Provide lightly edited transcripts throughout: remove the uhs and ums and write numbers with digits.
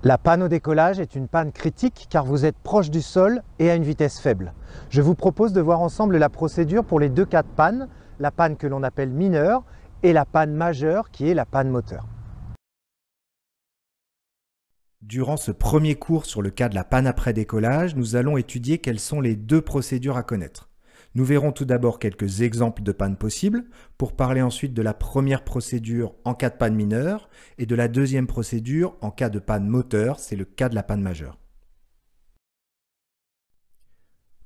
La panne au décollage est une panne critique car vous êtes proche du sol et à une vitesse faible. Je vous propose de voir ensemble la procédure pour les deux cas de panne, la panne que l'on appelle mineure et la panne majeure qui est la panne moteur. Durant ce premier cours sur le cas de la panne après décollage, nous allons étudier quelles sont les deux procédures à connaître. Nous verrons tout d'abord quelques exemples de pannes possibles, pour parler ensuite de la première procédure en cas de panne mineure et de la deuxième procédure en cas de panne moteur, c'est le cas de la panne majeure.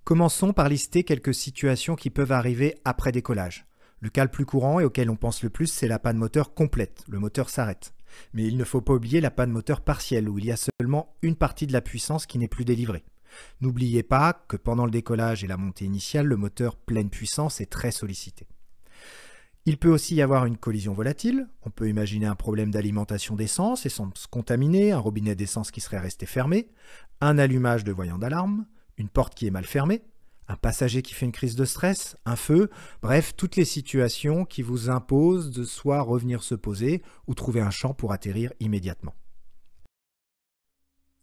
Commençons par lister quelques situations qui peuvent arriver après décollage. Le cas le plus courant et auquel on pense le plus, c'est la panne moteur complète, le moteur s'arrête. Mais il ne faut pas oublier la panne moteur partielle, où il y a seulement une partie de la puissance qui n'est plus délivrée. N'oubliez pas que pendant le décollage et la montée initiale, le moteur pleine puissance est très sollicité. Il peut aussi y avoir une collision volatile. On peut imaginer un problème d'alimentation d'essence, essence contaminée, un robinet d'essence qui serait resté fermé, un allumage de voyant d'alarme, une porte qui est mal fermée, un passager qui fait une crise de stress, un feu, bref, toutes les situations qui vous imposent de soit revenir se poser ou trouver un champ pour atterrir immédiatement.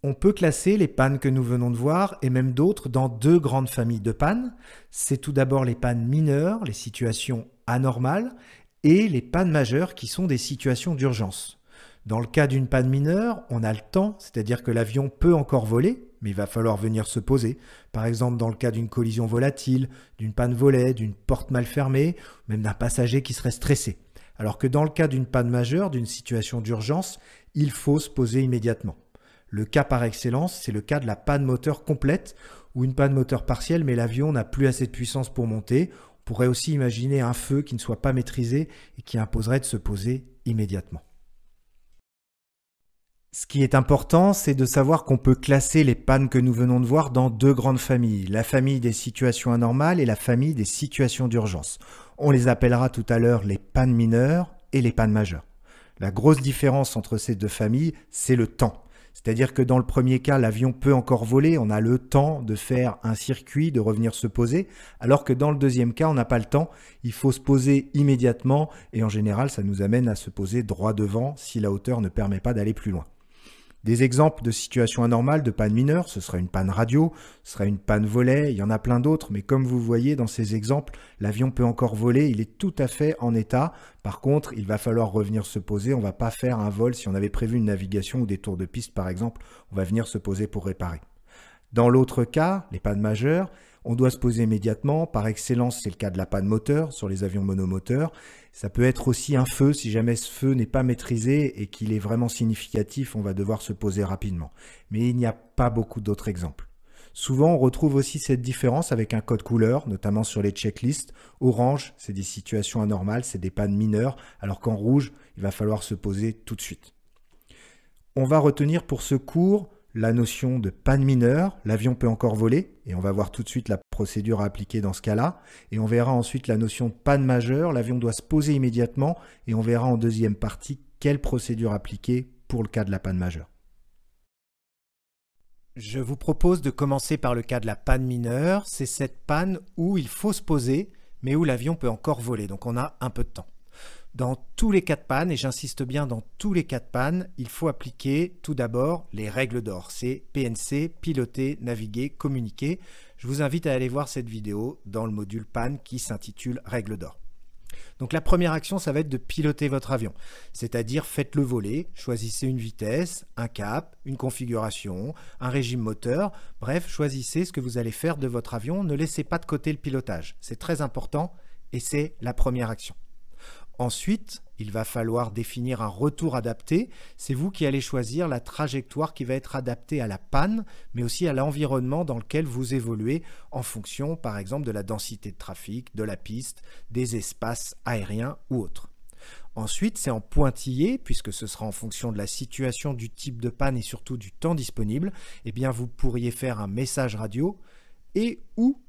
On peut classer les pannes que nous venons de voir et même d'autres dans deux grandes familles de pannes. C'est tout d'abord les pannes mineures, les situations anormales, et les pannes majeures qui sont des situations d'urgence. Dans le cas d'une panne mineure, on a le temps, c'est-à-dire que l'avion peut encore voler, mais il va falloir venir se poser. Par exemple, dans le cas d'une collision volatile, d'une panne volet, d'une porte mal fermée, même d'un passager qui serait stressé. Alors que dans le cas d'une panne majeure, d'une situation d'urgence, il faut se poser immédiatement. Le cas par excellence, c'est le cas de la panne moteur complète ou une panne moteur partielle, mais l'avion n'a plus assez de puissance pour monter. On pourrait aussi imaginer un feu qui ne soit pas maîtrisé et qui imposerait de se poser immédiatement. Ce qui est important, c'est de savoir qu'on peut classer les pannes que nous venons de voir dans deux grandes familles, la famille des situations anormales et la famille des situations d'urgence. On les appellera tout à l'heure les pannes mineures et les pannes majeures. La grosse différence entre ces deux familles, c'est le temps. C'est-à-dire que dans le premier cas, l'avion peut encore voler, on a le temps de faire un circuit, de revenir se poser, alors que dans le deuxième cas, on n'a pas le temps, il faut se poser immédiatement et en général, ça nous amène à se poser droit devant si la hauteur ne permet pas d'aller plus loin. Des exemples de situations anormales de panne mineure, ce serait une panne radio, ce serait une panne volet, il y en a plein d'autres, mais comme vous voyez dans ces exemples, l'avion peut encore voler, il est tout à fait en état. Par contre, il va falloir revenir se poser, on ne va pas faire un vol si on avait prévu une navigation ou des tours de piste par exemple, on va venir se poser pour réparer. Dans l'autre cas, les pannes majeures, on doit se poser immédiatement. Par excellence, c'est le cas de la panne moteur sur les avions monomoteurs. Ça peut être aussi un feu. Si jamais ce feu n'est pas maîtrisé et qu'il est vraiment significatif, on va devoir se poser rapidement. Mais il n'y a pas beaucoup d'autres exemples. Souvent, on retrouve aussi cette différence avec un code couleur, notamment sur les checklists. Orange, c'est des situations anormales, c'est des pannes mineures, alors qu'en rouge, il va falloir se poser tout de suite. On va retenir pour ce cours la notion de panne mineure, l'avion peut encore voler, et on va voir tout de suite la procédure à appliquer dans ce cas-là, et on verra ensuite la notion de panne majeure, l'avion doit se poser immédiatement, et on verra en deuxième partie quelle procédure appliquer pour le cas de la panne majeure. Je vous propose de commencer par le cas de la panne mineure, c'est cette panne où il faut se poser, mais où l'avion peut encore voler, donc on a un peu de temps. Dans tous les cas de panne, et j'insiste bien dans tous les cas de panne, il faut appliquer tout d'abord les règles d'or. C'est PNC, piloter, naviguer, communiquer. Je vous invite à aller voir cette vidéo dans le module panne qui s'intitule règles d'or. Donc la première action, ça va être de piloter votre avion. C'est-à-dire faites-le voler, choisissez une vitesse, un cap, une configuration, un régime moteur. Bref, choisissez ce que vous allez faire de votre avion. Ne laissez pas de côté le pilotage. C'est très important et c'est la première action. Ensuite, il va falloir définir un retour adapté. C'est vous qui allez choisir la trajectoire qui va être adaptée à la panne, mais aussi à l'environnement dans lequel vous évoluez en fonction, par exemple, de la densité de trafic, de la piste, des espaces aériens ou autres. Ensuite, c'est en pointillé, puisque ce sera en fonction de la situation, du type de panne et surtout du temps disponible, eh bien vous pourriez faire un message radio et ou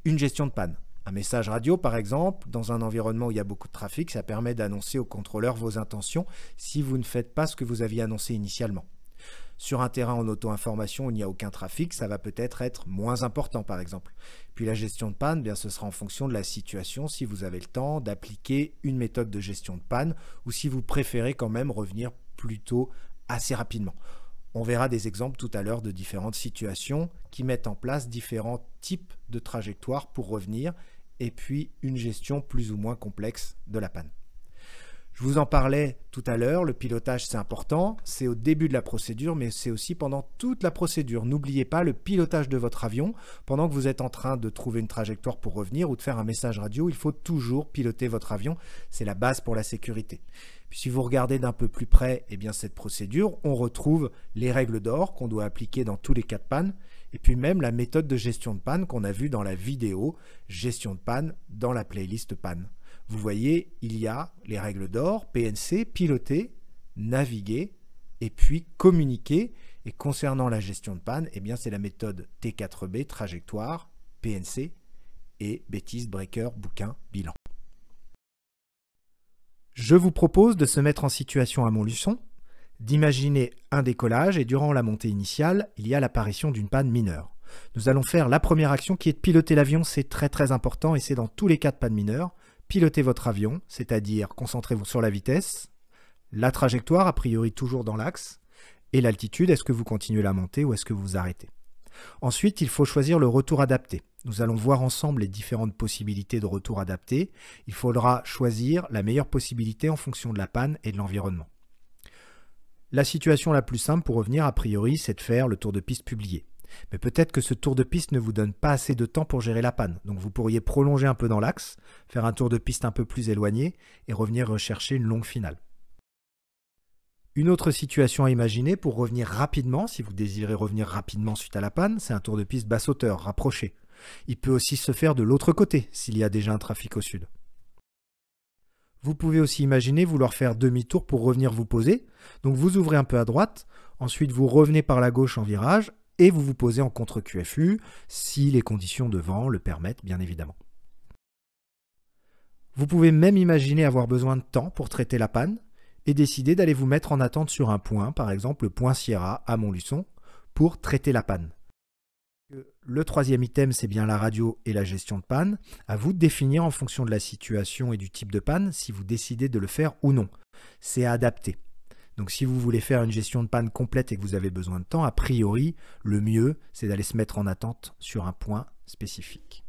une gestion de panne. Un message radio, par exemple, dans un environnement où il y a beaucoup de trafic, ça permet d'annoncer au contrôleur vos intentions si vous ne faites pas ce que vous aviez annoncé initialement. Sur un terrain en auto-information où il n'y a aucun trafic, ça va peut-être être moins important, par exemple. Puis la gestion de panne, bien, ce sera en fonction de la situation, si vous avez le temps d'appliquer une méthode de gestion de panne ou si vous préférez quand même revenir plutôt assez rapidement. On verra des exemples tout à l'heure de différentes situations qui mettent en place différents types de trajectoires pour revenir et puis une gestion plus ou moins complexe de la panne. Je vous en parlais tout à l'heure, le pilotage c'est important, c'est au début de la procédure mais c'est aussi pendant toute la procédure. N'oubliez pas le pilotage de votre avion. Pendant que vous êtes en train de trouver une trajectoire pour revenir ou de faire un message radio, il faut toujours piloter votre avion, c'est la base pour la sécurité. Puis si vous regardez d'un peu plus près cette procédure, on retrouve les règles d'or qu'on doit appliquer dans tous les cas de panne et puis même la méthode de gestion de panne qu'on a vue dans la vidéo gestion de panne dans la playlist panne. Vous voyez, il y a les règles d'or, PNC, piloter, naviguer et puis communiquer. Et concernant la gestion de panne, c'est la méthode T4B, trajectoire, PNC et bêtise, breaker, bouquin, bilan. Je vous propose de se mettre en situation à Montluçon, d'imaginer un décollage et durant la montée initiale, il y a l'apparition d'une panne mineure. Nous allons faire la première action qui est de piloter l'avion, c'est très important et c'est dans tous les cas de panne mineure. Pilotez votre avion, c'est-à-dire concentrez-vous sur la vitesse, la trajectoire, a priori toujours dans l'axe, et l'altitude, est-ce que vous continuez la montée ou est-ce que vous arrêtez. Ensuite, il faut choisir le retour adapté. Nous allons voir ensemble les différentes possibilités de retour adapté. Il faudra choisir la meilleure possibilité en fonction de la panne et de l'environnement. La situation la plus simple pour revenir, a priori, c'est de faire le tour de piste publié. Mais peut-être que ce tour de piste ne vous donne pas assez de temps pour gérer la panne. Donc vous pourriez prolonger un peu dans l'axe, faire un tour de piste un peu plus éloigné et revenir rechercher une longue finale. Une autre situation à imaginer pour revenir rapidement, si vous désirez revenir rapidement suite à la panne, c'est un tour de piste basse hauteur, rapproché. Il peut aussi se faire de l'autre côté, s'il y a déjà un trafic au sud. Vous pouvez aussi imaginer vouloir faire demi-tour pour revenir vous poser. Donc vous ouvrez un peu à droite, ensuite vous revenez par la gauche en virage, et vous vous posez en contre-QFU, si les conditions de vent le permettent, bien évidemment. Vous pouvez même imaginer avoir besoin de temps pour traiter la panne et décider d'aller vous mettre en attente sur un point, par exemple le point Sierra à Montluçon, pour traiter la panne. Le troisième item, c'est bien la radio et la gestion de panne. À vous de définir en fonction de la situation et du type de panne si vous décidez de le faire ou non. C'est à adapter. Donc si vous voulez faire une gestion de panne complète et que vous avez besoin de temps, a priori, le mieux, c'est d'aller se mettre en attente sur un point spécifique.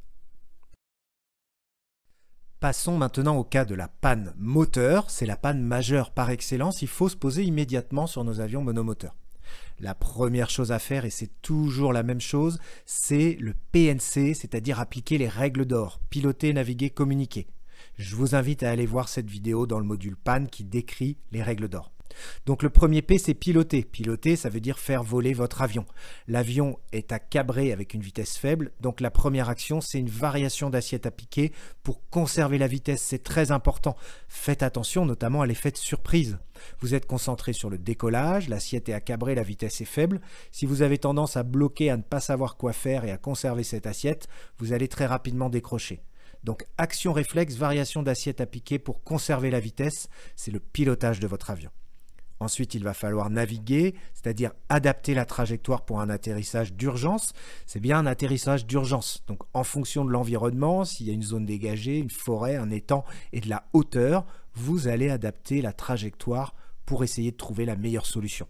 Passons maintenant au cas de la panne moteur. C'est la panne majeure par excellence. Il faut se poser immédiatement sur nos avions monomoteurs. La première chose à faire, et c'est toujours la même chose, c'est le PNC, c'est-à-dire appliquer les règles d'or, piloter, naviguer, communiquer. Je vous invite à aller voir cette vidéo dans le module panne qui décrit les règles d'or. Donc le premier P, c'est piloter. Piloter, ça veut dire faire voler votre avion. L'avion est à cabrer avec une vitesse faible, donc la première action, c'est une variation d'assiette à piquer pour conserver la vitesse. C'est très important. Faites attention notamment à l'effet de surprise. Vous êtes concentré sur le décollage, l'assiette est à cabrer, la vitesse est faible. Si vous avez tendance à bloquer, à ne pas savoir quoi faire et à conserver cette assiette, vous allez très rapidement décrocher. Donc action réflexe, variation d'assiette à piquer pour conserver la vitesse, c'est le pilotage de votre avion. Ensuite, il va falloir naviguer, c'est-à-dire adapter la trajectoire pour un atterrissage d'urgence. C'est bien un atterrissage d'urgence. Donc, en fonction de l'environnement, s'il y a une zone dégagée, une forêt, un étang et de la hauteur, vous allez adapter la trajectoire pour essayer de trouver la meilleure solution.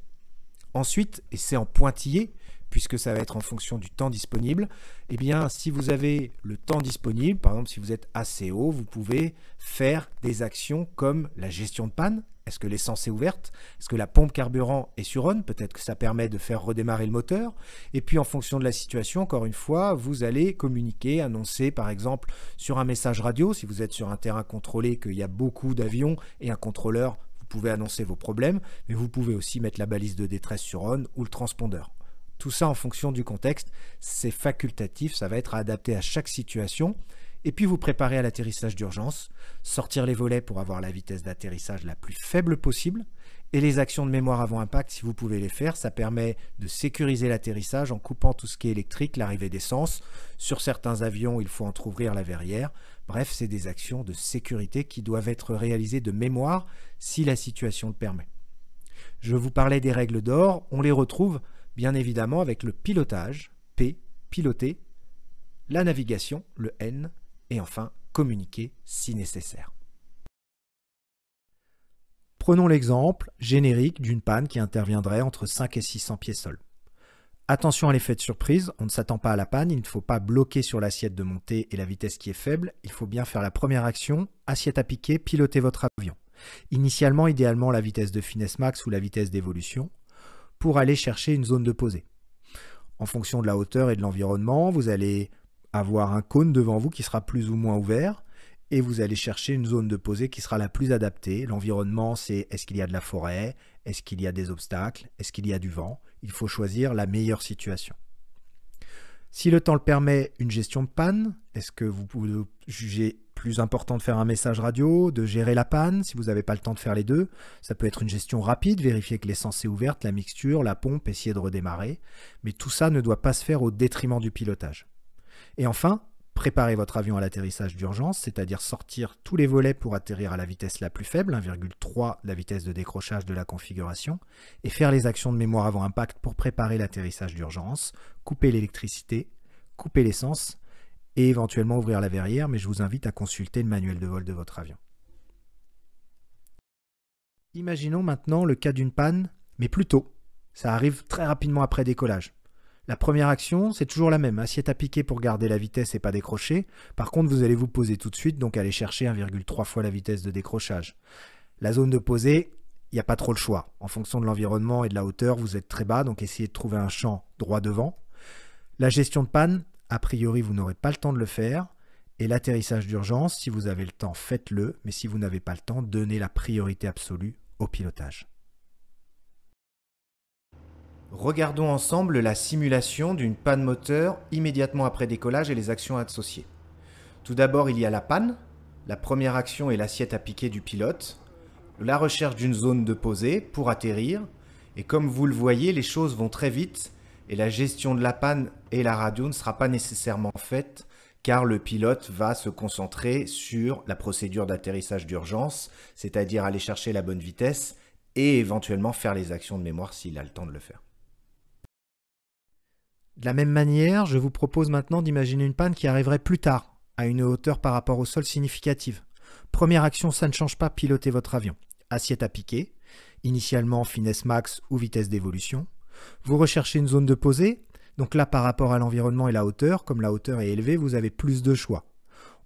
Ensuite, et c'est en pointillé, puisque ça va être en fonction du temps disponible, eh bien, si vous avez le temps disponible, par exemple, si vous êtes assez haut, vous pouvez faire des actions comme la gestion de panne. Est-ce que l'essence est ouverte? Est-ce que la pompe carburant est sur on? Peut-être que ça permet de faire redémarrer le moteur. Et puis en fonction de la situation, encore une fois, vous allez communiquer, annoncer par exemple sur un message radio, si vous êtes sur un terrain contrôlé, qu'il y a beaucoup d'avions et un contrôleur, vous pouvez annoncer vos problèmes, mais vous pouvez aussi mettre la balise de détresse sur on ou le transpondeur. Tout ça en fonction du contexte, c'est facultatif, ça va être adapté à chaque situation. Et puis vous préparez à l'atterrissage d'urgence, sortir les volets pour avoir la vitesse d'atterrissage la plus faible possible, et les actions de mémoire avant impact, si vous pouvez les faire, ça permet de sécuriser l'atterrissage en coupant tout ce qui est électrique, l'arrivée d'essence. Sur certains avions, il faut entrouvrir la verrière. Bref, c'est des actions de sécurité qui doivent être réalisées de mémoire si la situation le permet. Je vous parlais des règles d'or, on les retrouve bien évidemment avec le pilotage, P, piloter, la navigation, le N, et enfin communiquer si nécessaire. Prenons l'exemple générique d'une panne qui interviendrait entre 5 et 600 pieds sol. Attention à l'effet de surprise, on ne s'attend pas à la panne, il ne faut pas bloquer sur l'assiette de montée et la vitesse qui est faible, il faut bien faire la première action, assiette à piquer, piloter votre avion. Initialement, idéalement la vitesse de finesse max ou la vitesse d'évolution, pour aller chercher une zone de posée. En fonction de la hauteur et de l'environnement, vous allez avoir un cône devant vous qui sera plus ou moins ouvert, et vous allez chercher une zone de posée qui sera la plus adaptée. L'environnement, c'est est-ce qu'il y a de la forêt, est-ce qu'il y a des obstacles, est-ce qu'il y a du vent. Il faut choisir la meilleure situation. Si le temps le permet, une gestion de panne, est-ce que vous pouvez juger plus important de faire un message radio, de gérer la panne, si vous n'avez pas le temps de faire les deux? Ça peut être une gestion rapide, vérifier que l'essence est ouverte, la mixture, la pompe, essayer de redémarrer. Mais tout ça ne doit pas se faire au détriment du pilotage. Et enfin, préparez votre avion à l'atterrissage d'urgence, c'est-à-dire sortir tous les volets pour atterrir à la vitesse la plus faible, 1,3 la vitesse de décrochage de la configuration, et faire les actions de mémoire avant impact pour préparer l'atterrissage d'urgence, couper l'électricité, couper l'essence, et éventuellement ouvrir la verrière, mais je vous invite à consulter le manuel de vol de votre avion. Imaginons maintenant le cas d'une panne, mais plus tôt. Ça arrive très rapidement après décollage. La première action, c'est toujours la même, assiette à piquer pour garder la vitesse et pas décrocher. Par contre, vous allez vous poser tout de suite, donc aller chercher 1,3 fois la vitesse de décrochage. La zone de posée, il n'y a pas trop le choix. En fonction de l'environnement et de la hauteur, vous êtes très bas, donc essayez de trouver un champ droit devant. La gestion de panne, a priori, vous n'aurez pas le temps de le faire. Et l'atterrissage d'urgence, si vous avez le temps, faites-le. Mais si vous n'avez pas le temps, donnez la priorité absolue au pilotage. Regardons ensemble la simulation d'une panne moteur immédiatement après décollage et les actions associées. Tout d'abord, il y a la panne. La première action est l'assiette à piquer du pilote, la recherche d'une zone de posée pour atterrir. Et comme vous le voyez, les choses vont très vite et la gestion de la panne et la radio ne sera pas nécessairement faite car le pilote va se concentrer sur la procédure d'atterrissage d'urgence, c'est-à-dire aller chercher la bonne vitesse et éventuellement faire les actions de mémoire s'il a le temps de le faire. De la même manière, je vous propose maintenant d'imaginer une panne qui arriverait plus tard, à une hauteur par rapport au sol significative. Première action, ça ne change pas, pilotez votre avion. Assiette à piquer, initialement finesse max ou vitesse d'évolution. Vous recherchez une zone de posée, donc là par rapport à l'environnement et la hauteur, comme la hauteur est élevée, vous avez plus de choix.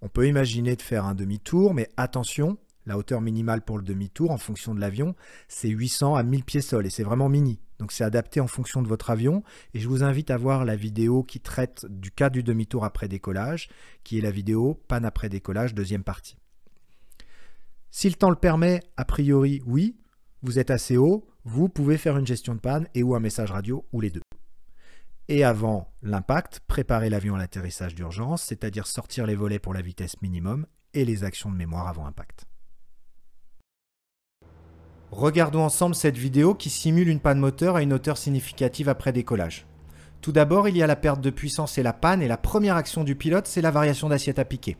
On peut imaginer de faire un demi-tour, mais attention, la hauteur minimale pour le demi-tour en fonction de l'avion, c'est 800 à 1000 pieds sol et c'est vraiment mini. Donc c'est adapté en fonction de votre avion et je vous invite à voir la vidéo qui traite du cas du demi-tour après décollage, qui est la vidéo panne après décollage, deuxième partie. Si le temps le permet, a priori oui, vous êtes assez haut, vous pouvez faire une gestion de panne et ou un message radio ou les deux. Et avant l'impact, préparez l'avion à l'atterrissage d'urgence, c'est-à-dire sortir les volets pour la vitesse minimum et les actions de mémoire avant impact. Regardons ensemble cette vidéo qui simule une panne moteur à une hauteur significative après décollage. Tout d'abord, il y a la perte de puissance et la panne et la première action du pilote, c'est la variation d'assiette à piquer.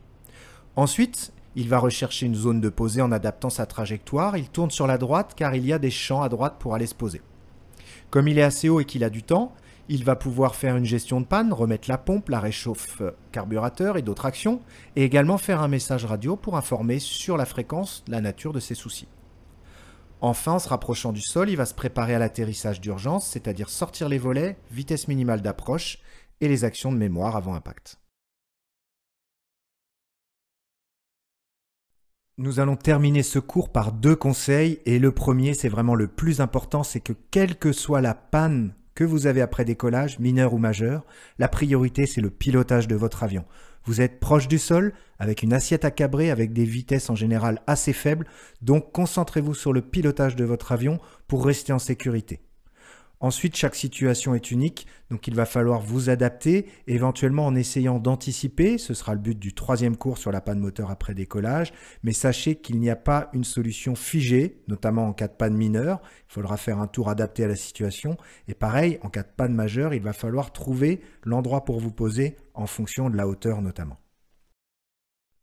Ensuite, il va rechercher une zone de posée en adaptant sa trajectoire. Il tourne sur la droite car il y a des champs à droite pour aller se poser. Comme il est assez haut et qu'il a du temps, il va pouvoir faire une gestion de panne, remettre la pompe, la réchauffe carburateur et d'autres actions, et également faire un message radio pour informer sur la fréquence, la nature de ses soucis. Enfin, en se rapprochant du sol, il va se préparer à l'atterrissage d'urgence, c'est-à-dire sortir les volets, vitesse minimale d'approche et les actions de mémoire avant impact. Nous allons terminer ce cours par deux conseils et le premier, c'est vraiment le plus important, c'est que quelle que soit la panne que vous avez après décollage, mineur ou majeur, la priorité c'est le pilotage de votre avion. Vous êtes proche du sol, avec une assiette à cabrer, avec des vitesses en général assez faibles, donc concentrez-vous sur le pilotage de votre avion pour rester en sécurité. Ensuite, chaque situation est unique, donc il va falloir vous adapter, éventuellement en essayant d'anticiper, ce sera le but du troisième cours sur la panne moteur après décollage, mais sachez qu'il n'y a pas une solution figée, notamment en cas de panne mineure, il faudra faire un tour adapté à la situation, et pareil, en cas de panne majeure, il va falloir trouver l'endroit pour vous poser en fonction de la hauteur notamment.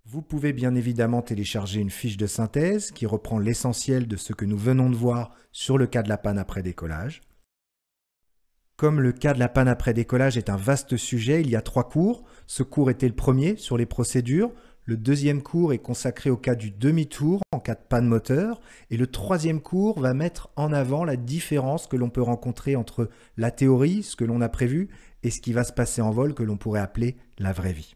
Vous pouvez bien évidemment télécharger une fiche de synthèse qui reprend l'essentiel de ce que nous venons de voir sur le cas de la panne après décollage. Comme le cas de la panne après décollage est un vaste sujet, il y a 3 cours. Ce cours était le premier sur les procédures. Le deuxième cours est consacré au cas du demi-tour en cas de panne moteur. Et le troisième cours va mettre en avant la différence que l'on peut rencontrer entre la théorie, ce que l'on a prévu, et ce qui va se passer en vol que l'on pourrait appeler la vraie vie.